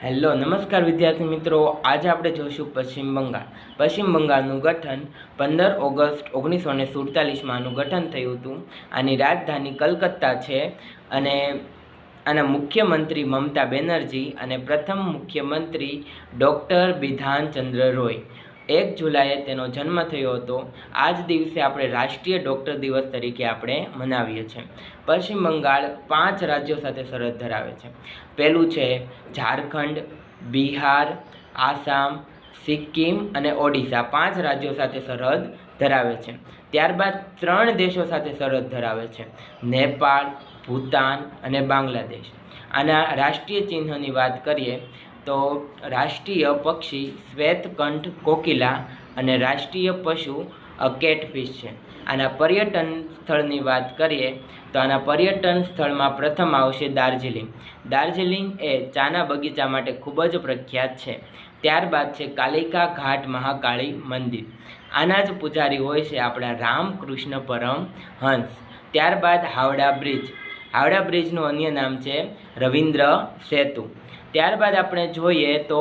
Hello નમસ્કાર વિદ્યાર્થી મિત્રો, આજે આપણે જોઈશું પશ્ચિમ બંગાળ. પશ્ચિમ બંગાળનું ગઠન 15 ઓગસ્ટ 1947માં આનું ગઠન થયું હતું. આની રાજધાની કલકત્તા છે અને આના મુખ્યમંત્રી મમતા બેનર્જી અને પ્રથમ મુખ્યમંત્રી ડૉક્ટર બિધાનચંદ્ર રોય. 1 જુલાઈએ તેનો જન્મ થયો હતો. આ જ દિવસે આપણે રાષ્ટ્રીય ડૉક્ટર દિવસ તરીકે આપણે મનાવીએ છીએ. પશ્ચિમ બંગાળ 5 રાજ્યો સાથે સરહદ ધરાવે છે. પહેલું છે ઝારખંડ, બિહાર, આસામ, સિક્કિમ અને ઓડિશા. 5 રાજ્યો સાથે સરહદ ધરાવે છે. ત્યારબાદ 3 દેશો સાથે સરહદ ધરાવે છે: નેપાળ, ભૂતાન અને બાંગ્લાદેશ. આના રાષ્ટ્રીય ચિહ્નની વાત કરીએ તો રાષ્ટ્રીય પક્ષી શ્વેતકંઠ કોકિલા અને રાષ્ટ્રીય પશુ કેટફિશ છે. આના પર્યટન સ્થળની વાત કરીએ તો આના પર્યટન સ્થળમાં પ્રથમ આવશે દાર્જિલિંગ. દાર્જિલિંગ એ ચાના બગીચા માટે ખૂબ જ પ્રખ્યાત છે. ત્યારબાદ છે કાલિકા ઘાટ મહાકાળી મંદિર. આના જ પૂજારી હોય છે આપણા રામકૃષ્ણ પરમહંસ. ત્યારબાદ હાવડા બ્રિજ. હાવડા બ્રિજનું અન્ય નામ છે રવિન્દ્ર સેતુ. ત્યારબાદ આપણે જોઈએ તો